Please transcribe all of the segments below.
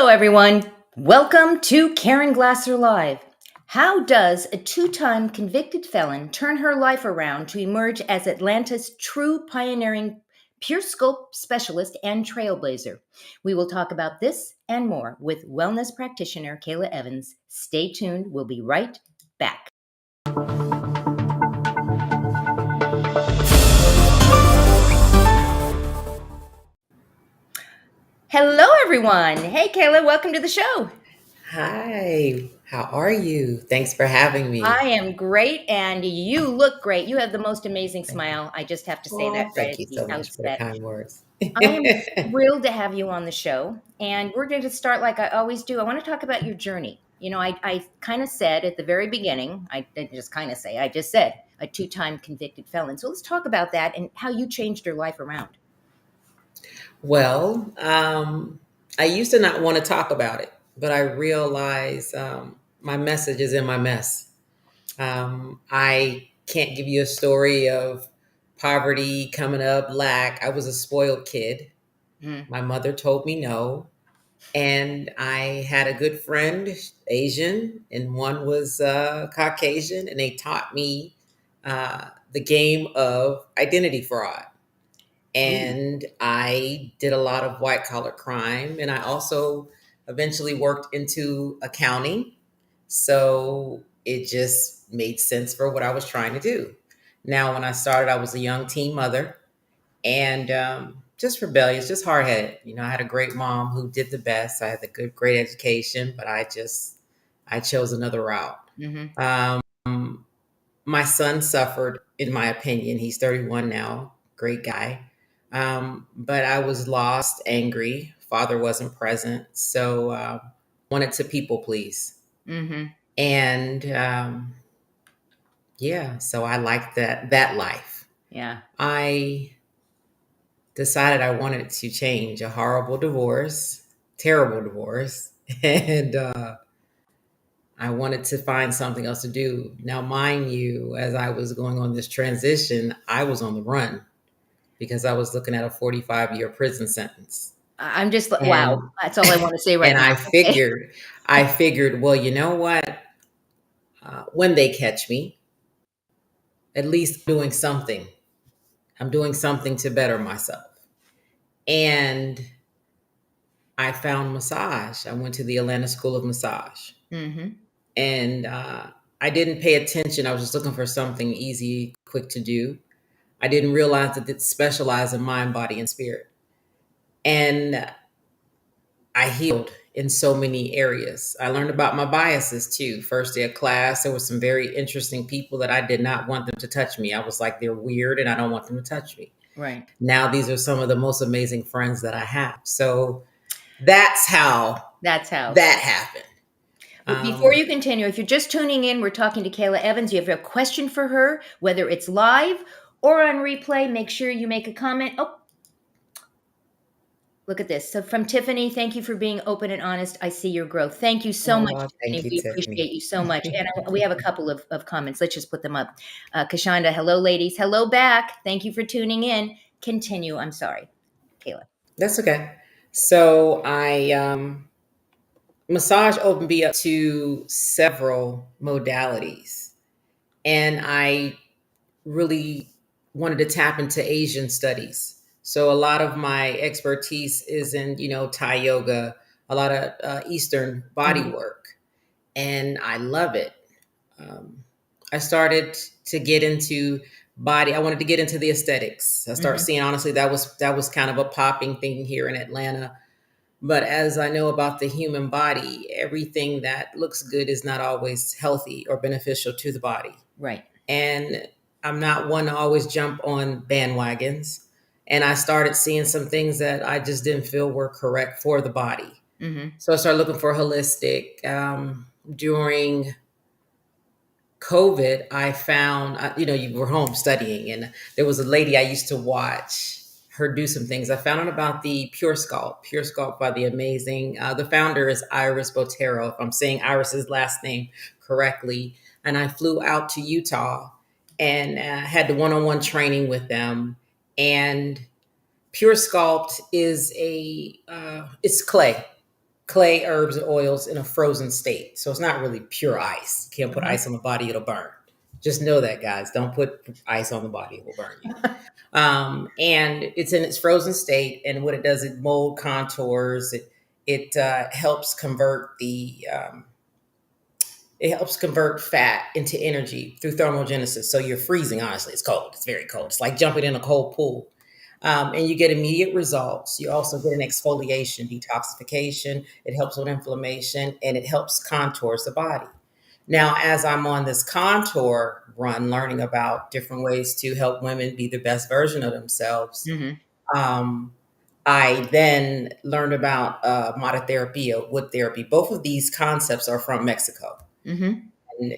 Hello, everyone. Welcome to Caren Glasser Live. How does a two-time convicted felon turn her life around to emerge as Atlanta's true pioneering pure sculpt specialist and trailblazer? We will talk about this and more with wellness practitioner Kayla Evans. Stay tuned. We'll be right back. Hello, everyone. Hey, Kayla. Welcome to the show. Hi, how are you? Thanks for having me. I am great, and you look great. You have the most amazing Thank you. smile. I just have to say that Oh, right thank at you the so much for the outset. kind words. I am thrilled to have you on the show, and we're going to start like I always do. I want to talk about your journey. I kind of said at the very beginning, I didn't just kind of say, I just said a two-time convicted felon. So let's talk about that and how you changed your life around. Well, I used to not want to talk about it, but I realize my message is in my mess. I can't give you a story of poverty coming up, lack. I was a spoiled kid. Mm. My mother told me no. And I had a good friend, Asian, and one was Caucasian, and they taught me the game of identity fraud. Ooh. And I did a lot of white collar crime, and I also eventually worked into accounting. So it just made sense for what I was trying to do. Now, when I started, I was a young teen mother and just rebellious, just hard headed. I had a great mom who did the best. I had a great education, but I chose another route. Mm-hmm. Um, my son suffered, in my opinion. He's 31 now, great guy. But I was lost, angry. Father wasn't present, so wanted to people please, Mm-hmm. and yeah, so I liked that life. Yeah. I decided I wanted to change a horrible divorce, terrible divorce, and I wanted to find something else to do. Now, mind you, as I was going on this transition, I was on the run because I was looking at a 45-year prison sentence. I'm just, wow. And That's all I want to say right and now. I Okay. figured, well, you know what? When they catch me, at least doing something. I'm doing something to better myself. And I found massage. I went to the Atlanta School of Massage, Mm-hmm. and I didn't pay attention. I was just looking for something easy, quick to do. I didn't realize that it specialized in mind, body, and spirit. And I healed in so many areas. I learned about my biases too. First day of class, there were some very interesting people that I did not want them to touch me. I was like, they're weird and I don't want them to touch me. Right. Now, these are some of the most amazing friends that I have. So that's how That's how. that happened. Well, before Um, you continue, if you're just tuning in, we're talking to Kayla Evans. You have a question for her, whether it's live or on replay, make sure you make a comment. Oh, look at this. So from Tiffany, thank you for being open and honest. I see your growth. Thank you so much, oh, thank Tiffany. you, We Tiffany. appreciate you so much. And we have a couple of comments. Let's just put them up. Kashanda, hello, ladies. Hello back. Thank you for tuning in. Continue. I'm sorry, Kayla. That's okay. So I massage opened me up to several modalities, and I really wanted to tap into Asian studies. So a lot of my expertise is in, Thai yoga, a lot of Eastern body Mhm. work, and I love it. I started to get into body. I wanted to get into the aesthetics. I started Mhm. seeing, honestly, that was kind of a popping thing here in Atlanta. But as I know about the human body, everything that looks good is not always healthy or beneficial to the body. Right. And I'm not one to always jump on bandwagons. And I started seeing some things that I just didn't feel were correct for the body. Mhm. So I started looking for holistic. During COVID, I found, you were home studying, and there was a lady I used to watch her do some things. I found out about the Pure Sculpt by the amazing, the founder is Iris Botero, if I'm saying Iris's last name correctly. And I flew out to Utah and had the one-on-one training with them. And Pure Sculpt is it's clay. clay, herbs, and oils in a frozen state. So it's not really pure ice. You can't put Uh-huh. ice on the body, it'll burn. Just know that, guys. Don't put ice on the body, it will burn you. And it's in its frozen state. And what it does, it mold contours. It helps convert it helps convert fat into energy through thermogenesis. So you're freezing, honestly. It's cold. It's very cold. It's like jumping in a cold pool. And you get immediate results. You also get an exfoliation, detoxification. It helps with inflammation and it helps contours the body. Now, as I'm on this contour run, learning about different ways to help women be the best version of themselves, Mm-hmm. um, I then learned about monotherapy, wood therapy. Both of these concepts are from Mexico. Mm-hmm. And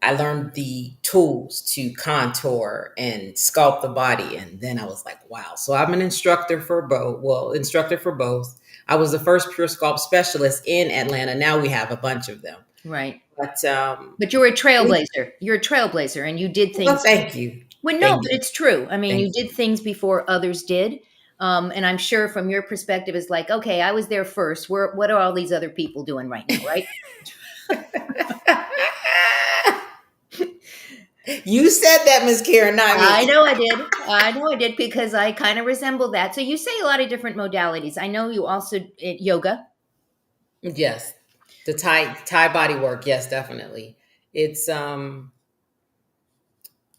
I learned the tools to contour and sculpt the body. And then I was like, wow. So I'm an instructor for both. Well, instructor for both. I was the first pure sculpt specialist in Atlanta. Now we have a bunch of them. Right. But But you're a trailblazer. You're a trailblazer, and you did well, things. thank you. Well, no, Thank but you. it's true. I mean, Thank you you. did things before others did. And I'm sure from your perspective, it's like, okay, I was there first. What are all these other people doing right now, right? You said that, Miss Caren, not I me. know I did. I know I did because I kind of resemble that. So you say a lot of different modalities. I know you also yoga. Yes. The Thai body work, yes, definitely. It's 7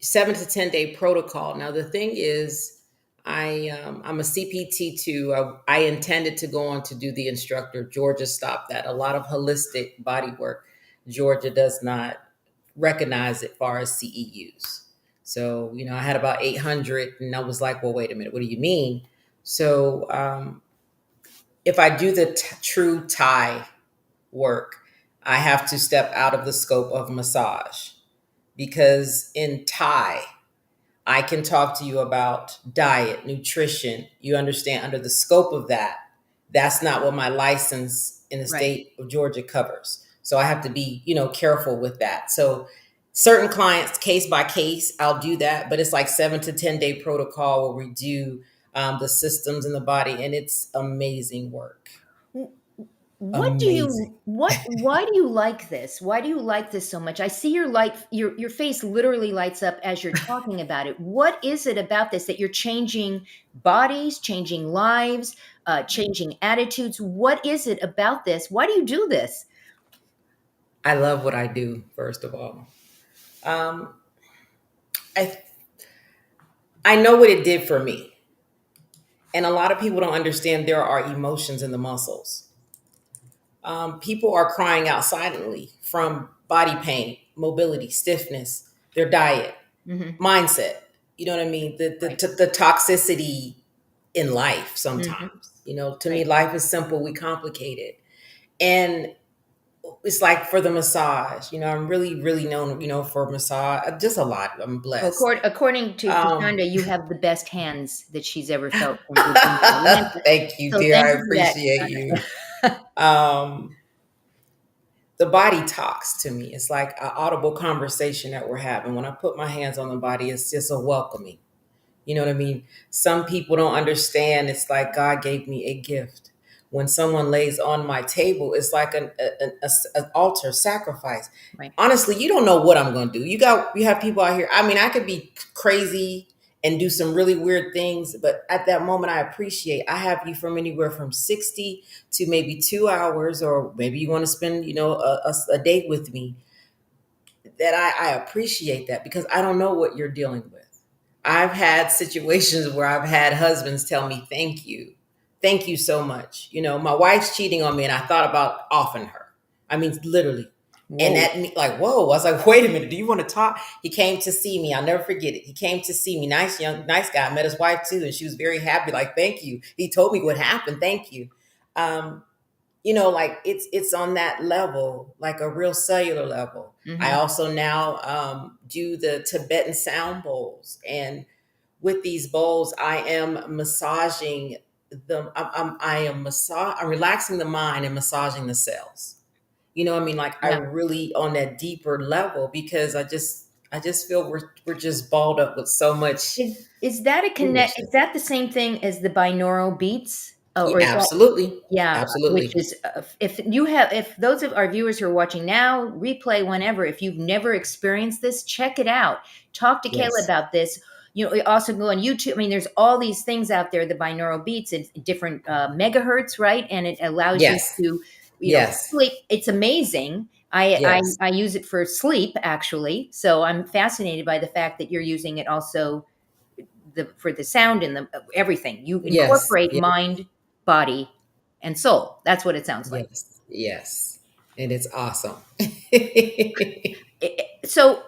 to 10 day protocol. Now the thing is, I'm a CPT too. I intended to go on to do the instructor. Georgia stopped that. A lot of holistic body work. Georgia does not recognize it far as CEUs. So I had about 800, and I was like, well, wait a minute, what do you mean? So if I do the true Thai work, I have to step out of the scope of massage because in Thai, I can talk to you about diet, nutrition. You understand under the scope of that. That's not what my license in the Right. state of Georgia covers. So I have to be, careful with that. So certain clients, case by case, I'll do that. But it's like 7 to 10 day protocol where we do the systems in the body, and it's amazing work. What do Amazing. you what why do you like this? Why do you like this so much? I see your face literally lights up as you're talking about it. What is it about this that you're changing bodies, changing lives, changing attitudes? What is it about this? Why do you do this? I love what I do, first of all. Um, I I know what it did for me. And a lot of people don't understand there are emotions in the muscles. People are crying out silently from body pain, mobility, stiffness, their diet, Hmm. mindset. You know what I mean? Right. The toxicity in life Hmm. sometimes. To me, Right. life is simple, we complicate it. And it's like for the massage, I'm really, really known, for massage, just a lot. I'm Well, blessed. according to Um, Shonda, you have the best hands that she's ever felt from Virginia, Atlanta. Thank you, So dear. thank I you for that, appreciate you. Shonda. Um, the body talks to me. It's like an audible conversation that we're having. When I put my hands on the body, it's just a welcoming. You know what I mean? Some people don't understand. It's like God gave me a gift. When someone lays on my table, it's like an altar sacrifice. Right. Honestly, you don't know what I'm going to do. You have people out here. I mean, I could be crazy and do some really weird things, but at that moment, I appreciate. I have you from anywhere from 60 to maybe 2 hours, or maybe you want to spend, a date with me. That I appreciate that because I don't know what you're dealing with. I've had situations where I've had husbands tell me, thank you. Thank you so much. My wife's cheating on me and I thought about offing her. I mean, literally. And Whoa. that, like, whoa. I was like, wait a minute. Do you want to talk? He came to see me. I'll never forget it. He came to see me. Nice guy. I met his wife too. And she was very happy. Like, thank you. He told me what happened. Thank you. Um, like it's on that level, like a real cellular level. I Hmm. also now do the Tibetan sound bowls, and with these bowls, I am massaging them. I'm relaxing the mind and massaging the cells. You know what I mean? Like I Yeah. really on that deeper level because I just feel we're just balled up with so much Is that a connect? Is foolishness. that the same thing as the binaural beats? Oh, Yeah, or is that absolutely. yeah, which Absolutely. is, if those of our viewers who are watching now, replay whenever, if you've never experienced this, check it out. Talk to Kayla Yes. about this. You also go on YouTube. I mean, there's all these things out there, the binaural beats, it's different megahertz, right? And it allows you Yes. to, Yes. sleep. It's amazing. I, I Yes. I use it for sleep actually. So I'm fascinated by the fact that you're using it also for the sound and the everything. You Yes. incorporate Yes. mind, body, and soul. That's what it sounds like. Yes. Yes. And it's awesome. So,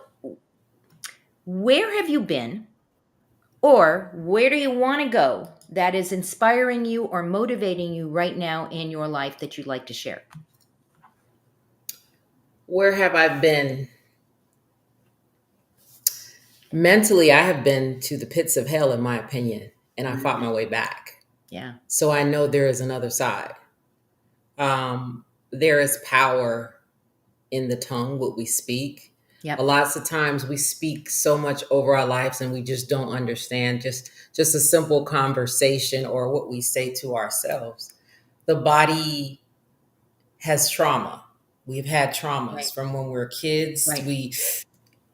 where have you been, or where do you want to go that is inspiring you or motivating you right now in your life that you'd like to share? Where have I been? Mentally, I have been to the pits of hell, in my opinion, and I fought Mm, my way back. yeah. So I know there is another side. There is power in the tongue, what we speak. A Yep. lots of times we speak so much over our lives and we just don't understand just a simple conversation or what we say to ourselves. The body has trauma. We've had Right. traumas from when we were kids. Right.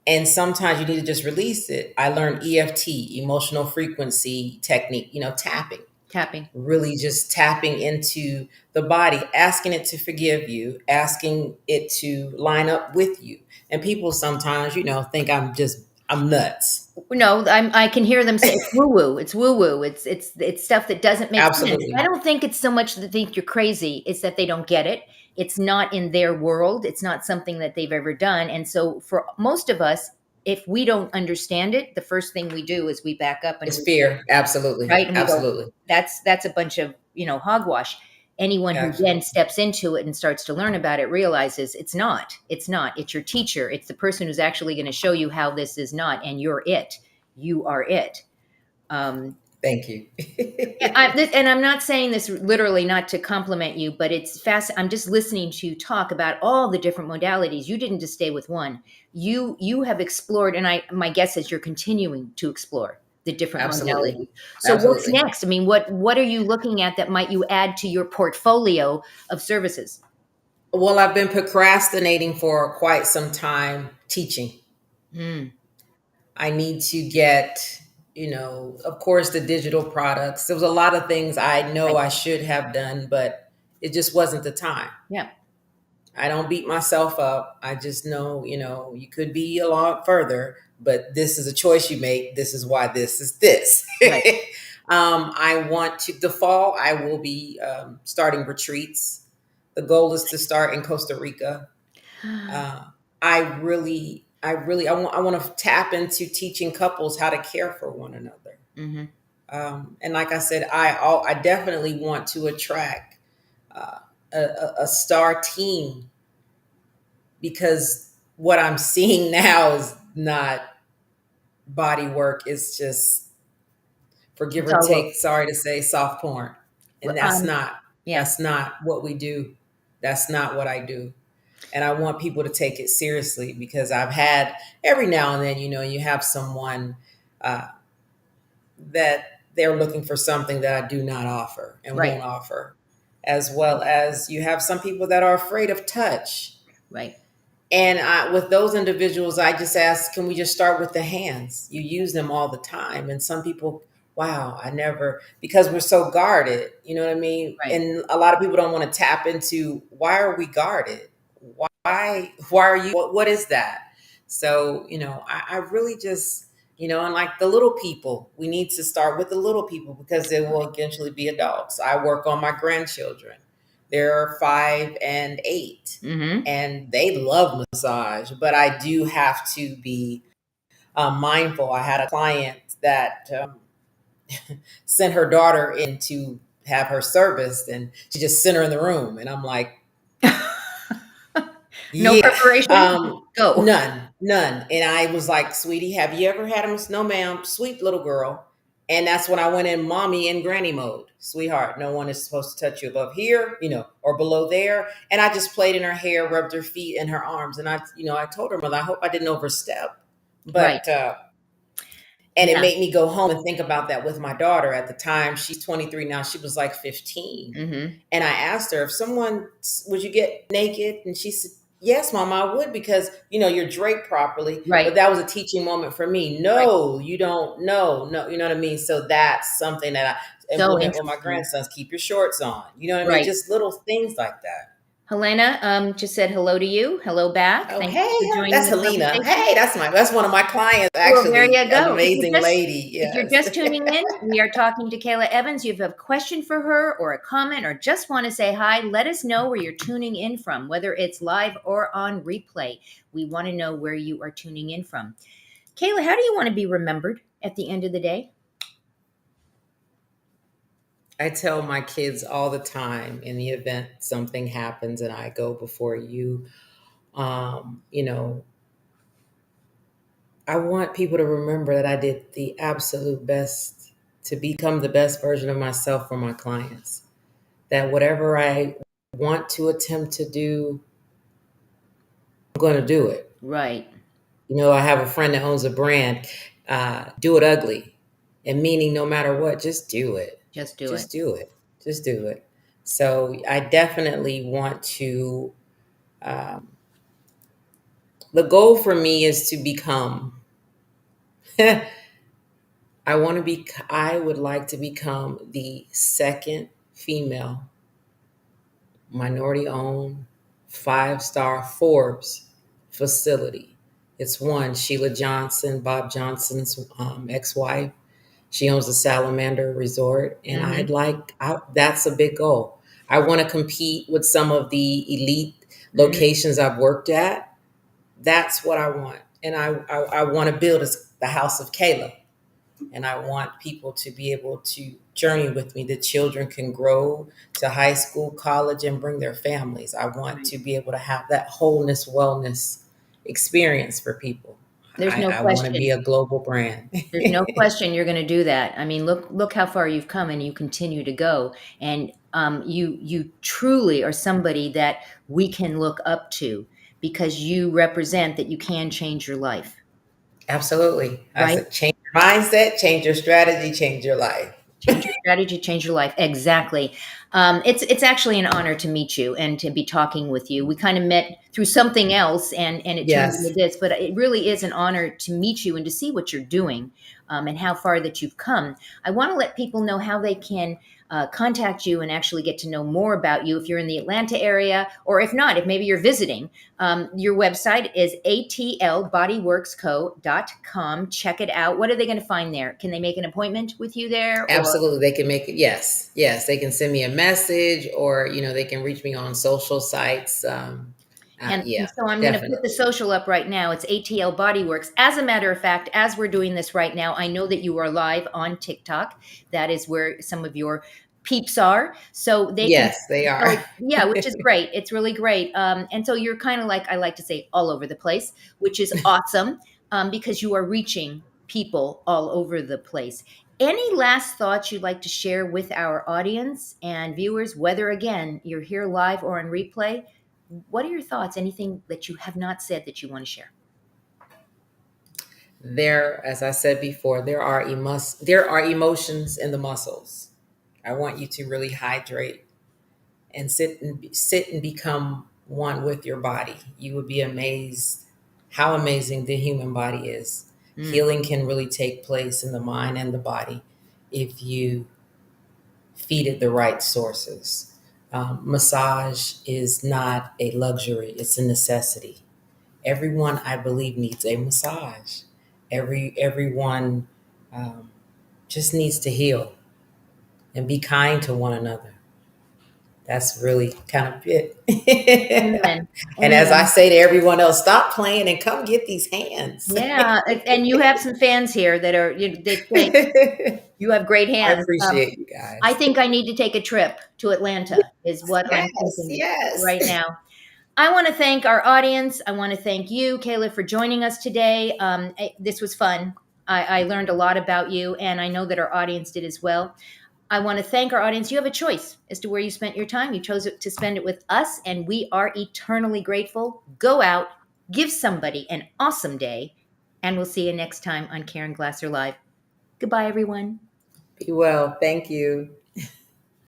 And sometimes you need to just release it. I learned EFT, emotional frequency technique, tapping, Tapping. really just tapping into the body, asking it to forgive you, asking it to line up with you. And people sometimes, think I'm nuts. No, I can hear them say it's woo woo. It's woo woo. It's stuff that doesn't make sense. I Absolutely. don't think it's so much that they think you're crazy. It's that they don't get it. It's not in their world. It's not something that they've ever done. And so for most of us, if we don't understand it, the first thing we do is we back up and It's we fear. Absolutely. right? And we go, Absolutely. that's a bunch of, hogwash. Anyone who then Absolutely. steps into it and starts to learn about it realizes it's not. It's not. It's your teacher. It's the person who's actually going to show you how this is not, and you're it. You are it. Um, Thank you. yeah, and I'm not saying this literally not to compliment you, but it's fast. I'm just listening to you talk about all the different modalities. You didn't just stay with one. You have explored, and my guess is you're continuing to explore the different Absolutely. modalities. So what's Absolutely. next? I mean, what are you looking at that might you add to your portfolio of services? Well, I've been procrastinating for quite some time teaching. Mm, I need to get, of course, the digital products. There was a lot of things I know right. I should have done, but it just wasn't the time. Yeah. I don't beat myself up. I just know, you could be a lot further, but this is a choice you make. This is why this is this. Right. I want to, the fall, I will be starting retreats. The goal is to start in Costa Rica. Uh, I want to tap into teaching couples how to care for one another. Hmm. And like I said, I definitely want to attract uh, a star team because what I'm seeing now is not body work. It's just, for give It's or all over. take, sorry to say, soft porn, and Yeah. that's not what we do. That's not what I do. And I want people to take it seriously because I've had every now and then, you have someone uh, that they're looking for something that I do not offer and Right. won't offer, as well as you have some people that are afraid of touch. Right. And with those individuals, I just ask, can we just start with the hands? You use them all the time. And some people, wow, I never, because we're so guarded, you know what I mean? Right. And a lot of people don't want to tap into why are we guarded? Why are you, what is that? So, I really just, and like the little people, we need to start with the little people because they will eventually be adults. I work on my grandchildren. They're 5 and 8 Hmm. and they love massage, but I do have to be mindful. I had a client that sent her daughter in to have her serviced, and she just sent her in the room, and I'm like, No yeah, preparation. Just go. none. And I was like, sweetie, have you ever had a no, ma'am, sweet little girl? And that's when I went in mommy and granny mode. Sweetheart, no one is supposed to touch you above here, or below there. And I just played in her hair, rubbed her feet and her arms. And I told her, mother, I hope I didn't overstep. Right. But, And it Yeah. made me go home and think about that with my daughter. At the time, she's 23 now, she was like 15. Mm-hmm. And I asked her, if someone, would you get naked? And she said, yes, mom, I would, because, you're draped properly. But Right. that was a teaching moment for me. Right. No, you don't. No, you know what I mean? So that's something that I So implement with my interesting. grandsons. Keep your shorts on. You know what I mean? Right. Just little things like that. Helena just said hello to you. Hello back. Oh, Thank you for hey, joining that's the Helena. conversation. Hey, that's one of my clients, Well, there actually. you An go. amazing lady. If you're Yes. just tuning in, we are talking to Kayla Evans. You have a question for her or a comment or just want to say hi, let us know where you're tuning in from, whether it's live or on replay. We want to know where you are tuning in from. Kayla, how do you want to be remembered at the end of the day? I tell my kids all the time, in the event something happens and I go before you, um, you know, I want people to remember that I did the absolute best to become the best version of myself for my clients. That whatever I want to attempt to do, I'm going to do it. Right. I have a friend that owns a brand, Do It Ugly, and meaning no matter what, just do it. Just do it. Just do it. Just do it. So I definitely want to. Um, the goal for me is to become. I would like to become the second female minority owned 5-star Forbes facility. It's one, Sheila Johnson, Bob Johnson's ex-wife. She owns the Salamander Resort, and Mm-hmm. that's a big goal. I want to compete with some of the elite Mm-hmm. locations I've worked at. That's what I want, and I want to build the house of Caleb, and I want people to be able to journey with me. The children can grow to high school, college, and bring their families. I want Right. to be able to have that wholeness, wellness experience for people. There's no I want to be question. a global brand. There's no question you're going to do that. I mean, look how far you've come, and you continue to go. And you truly are somebody that we can look up to because you represent that you can change your life, Absolutely. I right? said, change your mindset, change your strategy, change your life. Change your strategy, change your life. Exactly. It's actually an honor to meet you and to be talking with you. We kind of met through something else, and it turned into Yes, this. But it really is an honor to meet you and to see what you're doing, and how far that you've come. I want to let people know how they can contact you and actually get to know more about you if you're in the Atlanta area, or if not, if maybe you're visiting. Your website is atlbodyworksco.com. Check it out. What are they going to find there? Can they make an appointment with you there, or absolutely. They can make it. Yes, yes. They can send me a message, or they can reach me on social sites. and Yeah, so I'm going to put the definitely. social up right now. It's ATL Bodyworks. As a matter of fact, as we're doing this right now, I know that you are live on TikTok. That is where some of your peeps are. So they can, Yes, they are. so yeah, which is great. It's really great. And so you're kind of like, I like to say, all over the place, which is awesome, because you are reaching people all over the place. Any last thoughts you'd like to share with our audience and viewers, whether again you're here live or on replay? What are your thoughts? Anything that you have not said that you want to share? There, as I said before, there are emotions in the muscles. I want you to really hydrate and sit and become one with your body. You would be amazed how amazing the human body is. Mm, Healing can really take place in the mind and the body if you feed it the right sources. Massage is not a luxury; it's a necessity. Everyone, I believe, needs a massage. Everyone um, just needs to heal and be kind to one another. That's really kind of it. amen. And as I Amen. say to everyone else, stop playing and come get these hands. Yeah, and you have some fans here that are they say I you have great hands. appreciate you I guys. think I need to take a trip to Atlanta. Is what I'm Yes, thinking yes. right now. I want to thank our audience. I want to thank you, Kayla, for joining us today. This was fun. I learned a lot about you, and I know that our audience did as well. I want to thank our audience. You have a choice as to where you spent your time. You chose to spend it with us, and we are eternally grateful. Go out, give somebody an awesome day, and we'll see you next time on Karen Glasser Live. Goodbye, everyone. Be well. Thank you.